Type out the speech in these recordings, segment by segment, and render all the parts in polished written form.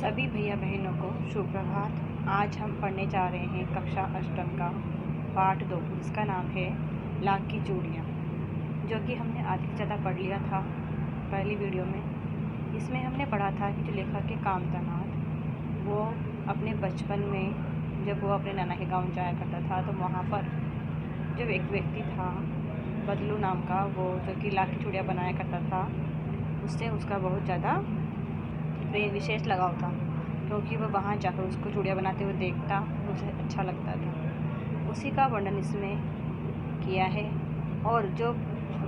सभी भैया बहनों को शुभ प्रभात। आज हम पढ़ने जा रहे हैं कक्षा अष्टम का पाठ 2, जिसका नाम है लाख की चूड़ियाँ, जो कि हमने आधी से ज़्यादा पढ़ लिया था पहली वीडियो में। इसमें हमने पढ़ा था कि जो लेखक के कामतानाथ वो अपने बचपन में जब वो अपने नाना के गाँव जाया करता था, तो वहाँ पर जो एक व्यक्ति था बदलू नाम का, वो जो कि लाख की चूड़ियाँ बनाया करता था, उससे उसका बहुत ज़्यादा प्रेम विशेष लगाव था, क्योंकि वह वहाँ जाकर उसको चूड़ियाँ बनाते हुए देखता, उसे अच्छा लगता था। उसी का वर्णन इसमें किया है। और जो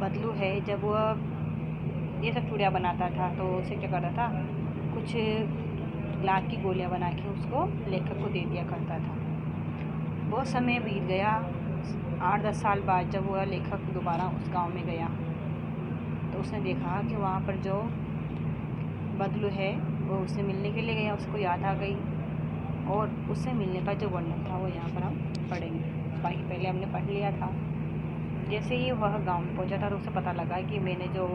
बदलू है, जब वह ये सब चूड़ियाँ बनाता था तो उसे क्या करता था, कुछ लाख की गोलियाँ बना के उसको लेखक को दे दिया करता था। बहुत समय बीत गया। 8-10 साल बाद जब वह लेखक दोबारा उस गांव में गया, तो उसने देखा कि वहाँ पर जो बदलू है वो उससे मिलने के लिए गया। उसको याद आ गई, और उससे मिलने का जो वर्णन था वो यहाँ पर हम पढ़ेंगे। बाकी पहले हमने पढ़ लिया था। जैसे ही वह गांव में पहुँचा था तो उसे पता लगा कि मैंने जो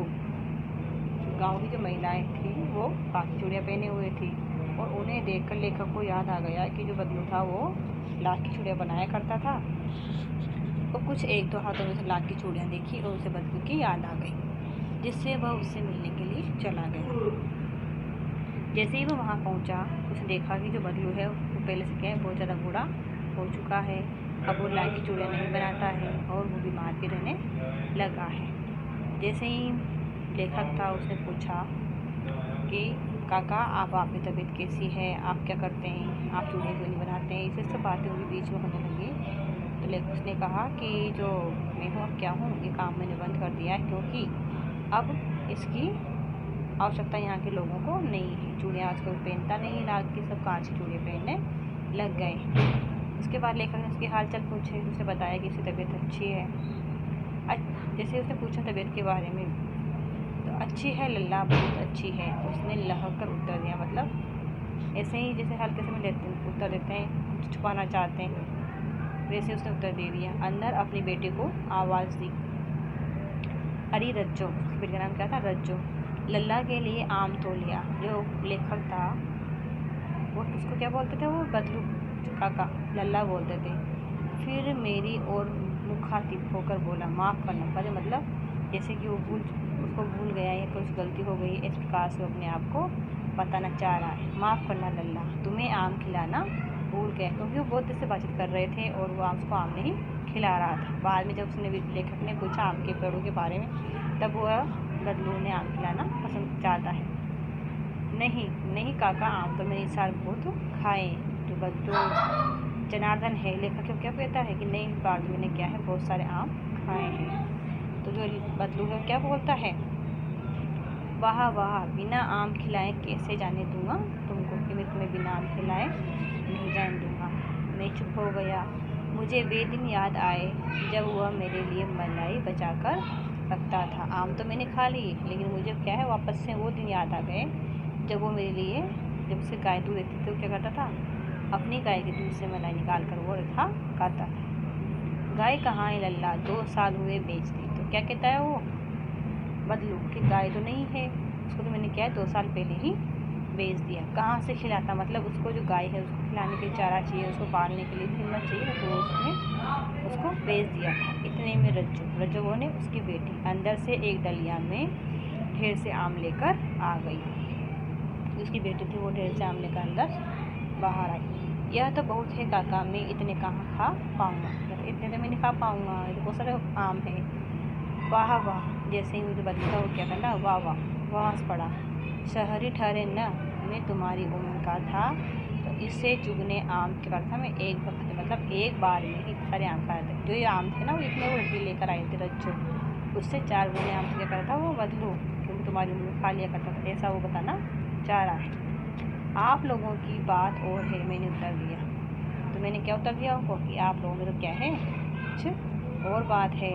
गांव की जो महिलाएं थी वो बाकी चूड़ियाँ पहने हुए थी, और उन्हें देखकर लेखक को याद आ गया कि जो बदलू था वो लाख की चूड़ियाँ बनाया करता था। और कुछ 1-2 हाथों में से लाख की चूड़ियाँ देखी और उसे बदलू की याद आ गई, जिससे वह उससे मिलने के लिए चला गया। जैसे ही वो वहाँ पहुँचा, उसने देखा कि जो बदलू है वो पहले से क्या है, बहुत ज़्यादा बूढ़ा हो चुका है। अब वो लाख की चूड़ियाँ नहीं बनाता है और वो बीमार भी रहने लगा है। जैसे ही लेखक था, उसने पूछा कि काका, आपकी तबीयत कैसी है, आप क्या करते हैं, आप चूड़ियाँ क्यों नहीं बनाते हैं। इसे सब बातें उनके बीच में होने लगी। तो लेखक उसने कहा कि जो मैं हूँ, अब क्या हूँ, ये काम मैंने बंद कर दिया है, क्योंकि अब इसकी आवश्यकता यहाँ के लोगों को नहीं है। चूड़ियाँ आजकल पहनता नहीं, लाख की सब कांच की चूड़ियाँ पहनने लग गए। उसके बाद लेखक ने उसके हालचाल पूछे, उसने बताया कि उसकी तबीयत अच्छी है। जैसे उसने पूछा तबीयत के बारे में, तो अच्छी है लल्ला, बहुत अच्छी है, उसने लहक कर उत्तर दिया। मतलब ऐसे ही जैसे हल्के से में उत्तर देते हैं, छुपाना चाहते हैं, वैसे उसने उत्तर दे दिया। अंदर अपनी बेटे को आवाज़ दी, अरे रज्जो, उसके बेटे का नाम क्या था, रज्जो, लल्ला के लिए आम तो लिया। जो लेखक था वो उसको क्या बोलते थे, वो बदलू काका लल्ला बोलते थे। फिर मेरी और मुखातिब होकर बोला, माफ़ करना। पहले मतलब जैसे कि वो उसको भूल गया या कुछ गलती हो गई, इस प्रकार से अपने आप को बताना चाह रहा है। माफ़ करना लल्ला, तुम्हें आम खिलाना भूल गया, क्योंकि वो बहुत देर से बातचीत कर रहे थे और वो उसको आम नहीं खिला रहा था। बाद में जब उसने लेखक ने पूछा आम के पेड़ों के बारे में, तब वह बदलू ने आम खिलाना पसंद चाहता है। नहीं काका, आम तो मैंने इस साल बहुत खाए। तो बदलू जनार्दन है, लेखक क्यों क्या कहता है कि नहीं, बार मैंने क्या है, बहुत सारे आम खाए हैं। तो जो बदलू है क्या बोलता है, वाह वाह, बिना आम खिलाए कैसे जाने दूंगा तुमको, कि मैं तुम्हें बिना आम खिलाए नहीं जाने दूंगा। मैं चुप हो गया। मुझे वे दिन याद आए जब वह मेरे लिए मलाई बचा कर रखता था। आम तो मैंने खा ली, लेकिन मुझे क्या है, वापस से वो दिन याद आ गए जब वो मेरे लिए, जब उसे गाय दूध देती थी, तो क्या करता था, अपनी गाय के दूध से मलाई निकाल कर वो रखा खाता था। गाय कहाँ है लल्ला, 2 साल हुए बेच दी। तो क्या कहता है वो बदलू कि गाय तो नहीं है, उसको तो मैंने क्या है 2 साल पहले ही बेच दिया। कहाँ से खिलाता, मतलब उसको जो गाय है उसको खिलाने के लिए चारा चाहिए, उसको पालने के लिए हिम्मत चाहिए, तो उसने उसको बेच दिया था। इतने में रज्जो वो ने उसकी बेटी अंदर से एक डलिया में ढेर से आम लेकर आ गई। उसकी बेटी थी, वो ढेर से आम लेकर अंदर बाहर आई। यह तो बहुत है काका, मैं इतने कहाँ खा पाऊँगा, इतने तो मैं नहीं खा पाऊँगा, ये तो बहुत सारे आम है। वाह वाह, जैसे ही मुझे बदलता वो क्या करना, वाह वाह, वह हंस पड़ा। शहरी ठहरे न, मैं तुम्हारी उम्र का था तो इससे चुगने आम क्या करता मैं, एक वक्त मतलब एक बार में ही सारे आम खा रहे थे। जो ये आम थे ना, वो इतने वो लड़की लेकर आए थे रज्जो, उससे 4 गुने आम क्या करता वो बदलू, क्योंकि तुम्हारी उम्र में खा लिया करता था, ऐसा वो बताना चाह रहा है। आप लोगों की बात और है, मैंने उत्तर दिया। तो मैंने क्या उत्तर दिया उनको कि आप लोगों में तो क्या है, कुछ और बात है।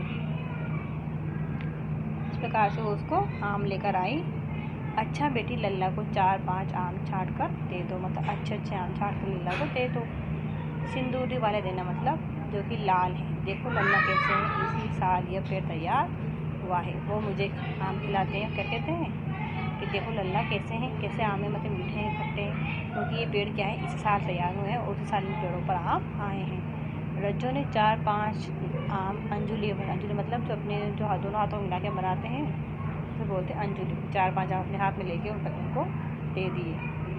इस प्रकार से वो उसको आम लेकर आई। अच्छा बेटी, लल्ला को 4-5 आम छाँट कर दे दो, मतलब अच्छे आम छाँट कर लल्ला को दे दो। सिंदूरी वाले देना, मतलब जो कि लाल है। देखो लल्ला कैसे है, इसी साल यह पेड़ तैयार हुआ है। वो मुझे आम खिलाते हैं, क्या कहते हैं कि देखो लल्ला कैसे हैं, कैसे आम है, मतलब मीठे हैं, खट्टे हैं, कि ये पेड़ क्या है, इस साल तैयार हुए हैं और उसी साल इन पेड़ों पर आम आए हैं। रज्जो ने 4-5 आम अंजुली मतलब जो अपने दोनों हाथों में मिला के बनाते हैं तो बोलते हैं अंजुली। 4-5 आम अपने हाथ में लेके उनको दे दिए।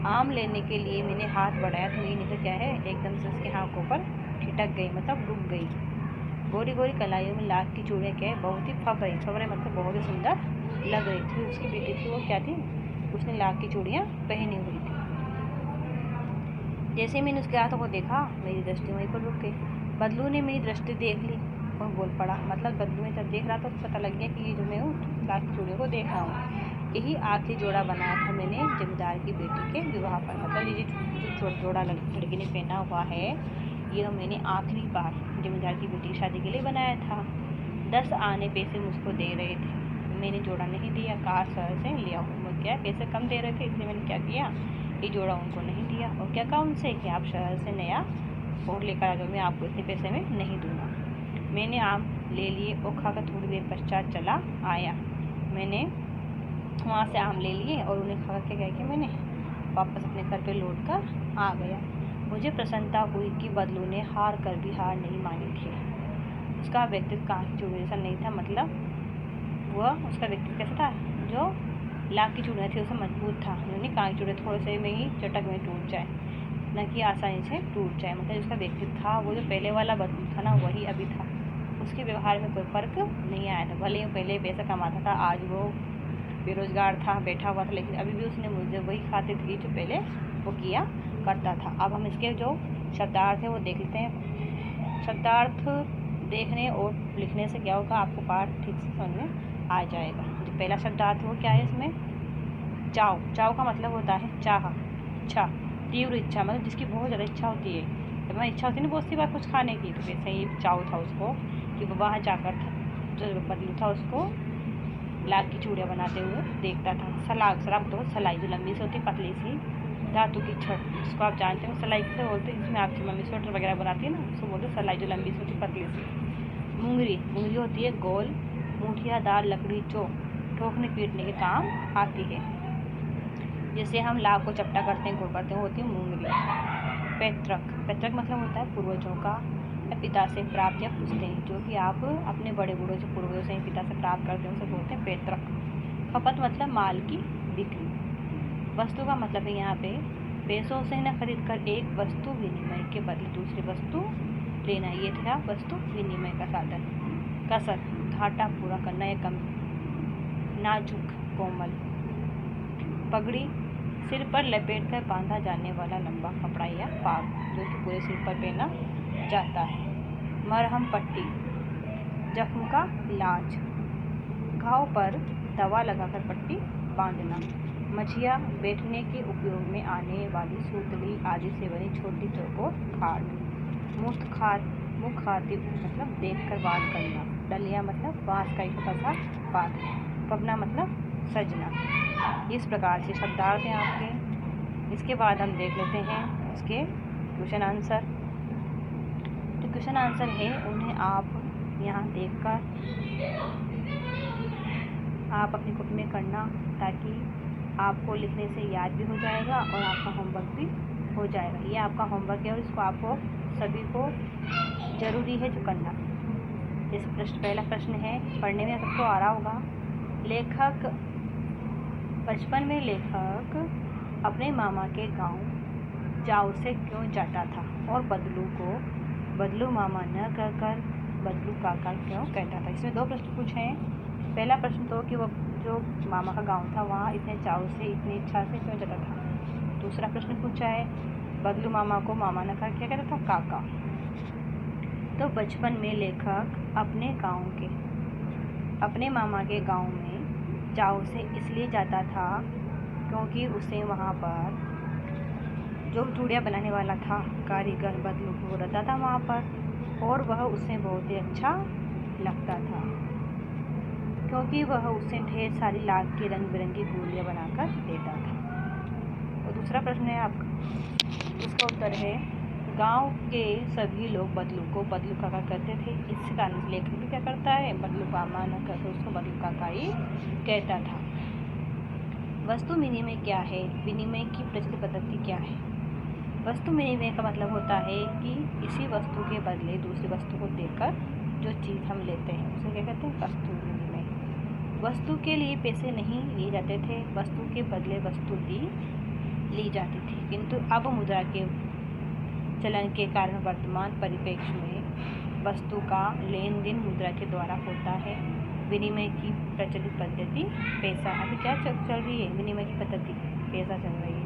आम लेने के लिए मैंने हाथ बढ़ाया तो ये निकल क्या है, एकदम से उसके हाथ ऊपर ठिठक गई, मतलब रुक गई। गोरी गोरी कलाइयों में लाख की चूड़ियाँ क्या है, बहुत ही फब रही मतलब बहुत ही सुंदर लग रही थी। उसकी बेटी थी, वो क्या थी, उसने लाख की चूड़ियाँ पहनी हुई थी। जैसे ही मैंने उसके हाथों को देखा, मेरी दृष्टि वहीं पर रुक गई। बदलू ने मेरी दृष्टि देख ली और बोल पड़ा, मतलब बदलू ने जब देख रहा तो पता लग गया कि ये जो मैं हूँ लाख की चूड़ियों को देख रहा हूँ। यही आखिरी जोड़ा बनाया था मैंने जमींदार की बेटी के विवाह पर, मतलब ये जो जोड़ा लड़की ने पहना हुआ है, ये मैंने आखिरी बार जमींदार की बेटी की शादी के लिए बनाया था। 10 आने पैसे मुझको दे रहे थे, मैंने जोड़ा नहीं दिया, कार शहर से लिया हूँ। मुझे क्या पैसे कम दे रहे थे, इसलिए मैंने क्या किया, ये जोड़ा उनको नहीं दिया और क्या कहा उनसे कि आप शहर से नया और लेकर आ जाओ, मैं आपको इतने पैसे में नहीं दूँगा। मैंने आम ले लिए और खाकर थोड़ी देर पश्चात चला आया। मैंने वहाँ से आम ले लिए और उन्हें खा के गया कि मैंने वापस अपने घर पे लौट कर आ गया। मुझे प्रसन्नता हुई कि बदलू ने हार कर भी हार नहीं मानी थी। उसका व्यक्तित्व कांच की चूड़ी जैसा नहीं था, मतलब वह उसका व्यक्तित्व कैसा था, जो लाख की चूड़ियाँ थी उसे मजबूत था, यानी कांच की चूड़ियाँ थोड़े से में ही चटक में टूट जाए, न कि आसानी से टूट जाए। मतलब उसका व्यक्तित्व था, वो जो पहले वाला बदलू था ना, वही अभी था। उसके व्यवहार में कोई फ़र्क नहीं आया था। भले ही पहले पैसा कमाता था, आज वो बेरोजगार था, बैठा हुआ था, लेकिन अभी भी उसने मुझे वही खातिर की जो पहले वो किया करता था। अब हम इसके जो शब्दार्थ है वो देख लेते हैं। शब्दार्थ देखने और लिखने से क्या होगा, आपको पाठ ठीक से समझ में आ जाएगा। जो पहला शब्दार्थ वो क्या है, इसमें चाव। चाव का मतलब होता है चाह, इच्छा, तीव्र इच्छा, मतलब जिसकी बहुत ज़्यादा इच्छा होती है। जब मैं इच्छा होती है ना बहुत सी बार कुछ खाने की, तो वैसे ही चाव था उसको कि वो वहाँ जाकर जो बदलू था उसको लाख की चूड़ियाँ बनाते हुए देखता था। सलाग तो सलाई जो लंबी सी होती है, पतली सी धातु की छड़, जिसको आप जानते हैं सलाई किसे बोलते हैं, जिसमें आपकी मम्मी स्वेटर वगैरह बनाती है ना, उसको बोलते हैं सलाई, जो लंबी सी होती है पतली सी। मुंगरी होती है गोल मुठियादार लकड़ी जो ठोकने पीटने के काम आती है। जैसे हम लाख को चपटा करते हैं, गोल करते हैं, वो होती है मुंगरी। पैतृक मतलब होता है पूर्वजों का या पिता से प्राप्त या पुश्ते, जो कि आप अपने बड़े बूढ़ों से पूर्वजों से पिता से प्राप्त करते हैं, उसे बोलते हैं पैतृक। खपत मतलब माल की बिक्री। वस्तु का मतलब है यहाँ पे पैसों से न खरीद कर एक वस्तु विनिमय के बदले दूसरी वस्तु लेना, ये था वस्तु विनिमय का साधन। कसर घाटा पूरा करना या कम। नाजुक कोमल। पगड़ी सिर पर लपेट कर बांधा जाने वाला लंबा कपड़ा या पाग, जो कि पूरे सिर पर पहना जाता है। मरहम पट्टी जख्म का इलाज, घाव पर दवा लगाकर पट्टी बांधना। मछिया बैठने के उपयोग में आने वाली सूतली आदि से बनी छोटी चौकोर खाट। मुखातिब मतलब देखकर बात करना। डलिया मतलब बांस का एक छोटा सा पात। पबना मतलब सजना। इस प्रकार से शब्दार्थ हैं आपके। इसके बाद हम देख लेते हैं इसके क्वेश्चन आंसर। तो क्वेश्चन आंसर है, उन्हें आप यहाँ देखकर आप अपनी कॉपी में करना, ताकि आपको लिखने से याद भी हो जाएगा और आपका होमवर्क भी हो जाएगा। ये आपका होमवर्क है और इसको आपको सभी को ज़रूरी है जो करना। जैसे पहला प्रश्न है, पढ़ने में सबको आ रहा होगा। लेखक बचपन में लेखक अपने मामा के गांव जाओ से क्यों जाता था और बदलू को बदलू मामा न कहकर बदलू काका क्यों कहता था। इसमें 2 प्रश्न पूछे हैं। पहला प्रश्न तो कि वो जो मामा का गांव था वहाँ इतने चाव से इतनी इच्छा से क्यों जाता था। दूसरा प्रश्न पूछा है, बदलू मामा को मामा न कहकर क्या कहता था, काका। तो बचपन में लेखक अपने मामा के गांव में चाव से इसलिए जाता था क्योंकि उसे वहाँ पर जो चूड़ियाँ बनाने वाला था कारीगर बदलू वो रहता था वहाँ पर, और वह उसे बहुत ही अच्छा लगता था क्योंकि वह उसे ढेर सारी लाख की रंग बिरंगी गुड़ियाँ बनाकर देता था। और दूसरा प्रश्न है आपका, इसका उत्तर है, गांव के सभी लोग बदलू को बदलू काका कहते थे। इस कारण लेखक भी क्या करता है, बदलू मामा न कहकर उसको बदलू काका ही कहता था। वस्तु विनिमय क्या है, विनिमय की प्रचलित पद्धति क्या है। वस्तु विनिमय का मतलब होता है कि इसी वस्तु के बदले दूसरी वस्तु को देकर जो चीज़ हम लेते हैं उसे क्या कहते हैं? वस्तु विनिमय। वस्तु के लिए पैसे नहीं लिए जाते थे, वस्तु के बदले वस्तु ली जाती थी। किंतु अब मुद्रा के चलन के कारण वर्तमान परिप्रेक्ष्य में वस्तु का लेन देन मुद्रा के द्वारा होता है। विनिमय की प्रचलित पद्धति पैसा। अभी क्या चल रही है? विनिमय की पद्धति पैसा चल रही है।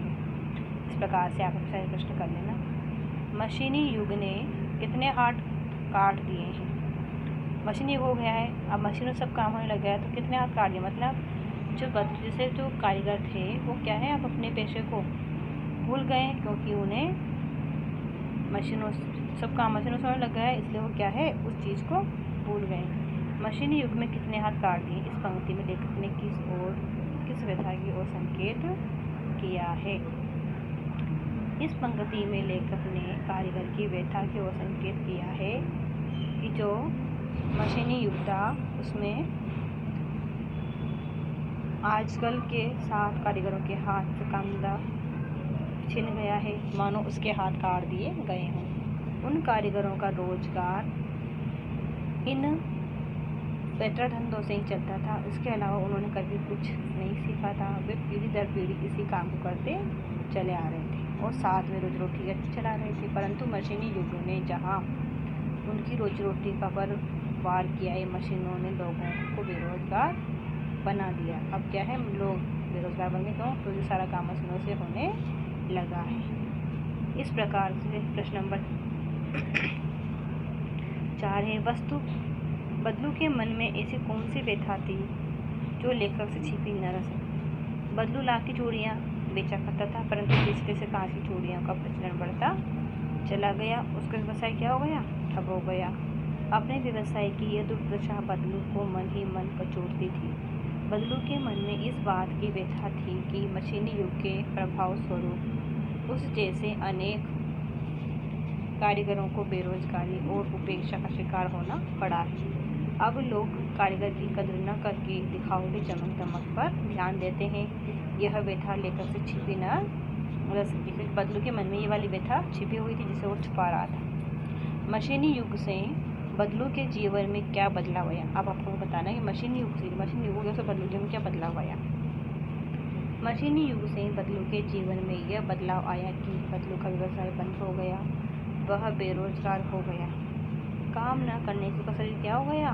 इस प्रकार से आप अपना प्रश्न कर लेना। मशीनी युग ने कितने हाथ काट दिए हैं? मशीनी युग हो गया है, अब मशीनों सब काम होने लग गया है, तो कितने हाथ काट दिए? मतलब जो कारीगर थे वो क्या है, आप अपने पेशे को भूल गए, क्योंकि उन्हें सब काम मशीनों से होने लग गया है, इसलिए वो क्या है, उस चीज़ को भूल गए। मशीनी युग में कितने हाथ काट दिए? इस पंक्ति में लेखक ने किस व्यथा की ओर संकेत किया है? इस पंक्ति में लेखक ने कारीगर की व्यथा की ओर संकेत किया है कि जो मशीनी युग था उसमें आजकल के साथ कारीगरों के हाथ से काम छिन गया है, मानो उसके हाथ काट दिए गए हों। उन कारीगरों का रोजगार इन पैतरा धंधों से ही चलता था, इसके अलावा उन्होंने कभी कुछ नहीं सीखा था। वे पीढ़ी दर पीढ़ी इसी काम को करते चले आ रहे थे और साथ में रोजी रोटी चला रहे थे। परंतु मशीनी युग ने जहाँ उनकी रोजी रोटी का वार किया है, मशीनों ने लोगों को बेरोजगार बना दिया। अब क्या है, लोग बेरोजगार बन गए, तो ये सारा काम मशीनों से होने लगा है। इस प्रकार से प्रश्न नंबर 4 है, बदलू के मन में ऐसी कौन सी व्यथा थी जो लेखक से छिपी न रह सकी? बदलू लाख की चूड़ियाँ बेचा करता था, परंतु जैसे जैसे कांच की चूड़ियों का प्रचलन बढ़ता चला गया, उसका व्यवसाय क्या हो गया? ठप हो गया। अपने व्यवसाय की यह दुर्दशा बदलू को मन ही मन कचोटती थी। बदलू के मन में इस बात की व्यथा थी कि मशीनी युग के प्रभाव स्वरूप उस जैसे अनेक कारीगरों को बेरोजगारी और उपेक्षा का शिकार होना पड़ा है। अब लोग कारीगर की कदर न करके दिखावटी चमक दमक पर ध्यान देते हैं। यह व्यथा लेखक से छिपी न रह सकी, क्योंकि बदलू के मन में ये वाली व्यथा छिपी हुई थी जिसे वो छुपा रहा था। मशीनी युग से बदलू के जीवन में क्या बदलाव आया? अब आपको बताना है कि मशीनी युग से बदलू के में क्या बदलाव आया। मशीनी युग से बदलू के जीवन में यह बदलाव आया कि बदलू का व्यवसाय बंद हो गया, वह बेरोजगार हो गया। काम न करने से उसका शरीर क्या हो गया?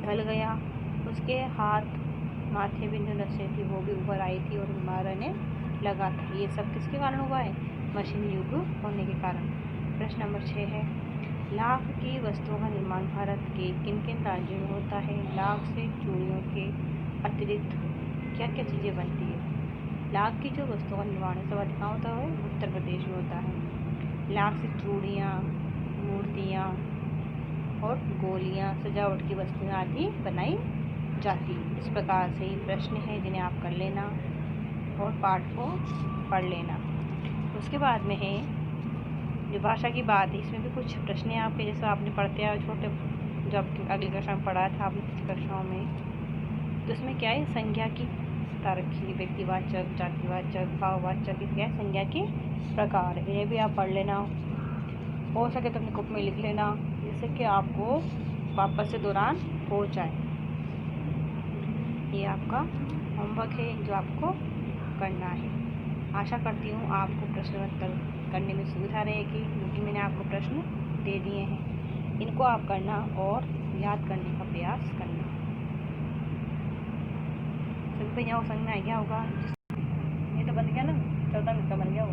ढल गया। उसके हाथ माथे में जो नसें थी वो भी उभर आई थी और बीमार रहने लगा था। ये सब किसके कारण हुआ है? मशीनी युग होने के कारण। प्रश्न नंबर 6 है, लाख की वस्तुओं का निर्माण भारत के किन किन राज्यों में होता है? लाख से चूड़ियों के अतिरिक्त क्या क्या चीज़ें बनती है? लाख की जो वस्तुओं का निर्माण है सब अधिक कहाँ होता है? उत्तर प्रदेश में होता है। लाख से चूड़ियाँ, मूर्तियाँ और गोलियाँ, सजावट की वस्तुएं आदि बनाई जाती है। इस प्रकार से ये प्रश्न है जिन्हें आप कर लेना और पाठ को पढ़ लेना। उसके बाद में है जो भाषा की बात है, इसमें भी कुछ प्रश्न हैं आपके, जैसे आपने पढ़ते हैं छोटे जब अगली कक्षा में पढ़ा था आपने पिछली कक्षाओं में, तो इसमें क्या है? संज्ञा की रखी, व्यक्तिवाचक, जातिवाचक, भाववाचक, क्या है? संज्ञा के प्रकार। इन्हें भी आप पढ़ लेना, हो सके तो अपने बुक में लिख लेना, जिससे कि आपको वापस से दौरान हो जाए। ये आपका होमवर्क है जो आपको करना है। आशा करती हूँ आपको प्रश्न उत्तर करने में सुविधा रहेगी, क्योंकि मैंने आपको प्रश्न दे दिए हैं। इनको आप करना और याद करने का प्रयास करना। सभी भैया समझ में आ गया होगा। ये तो बन गया ना, 14 मिनट का बन गया।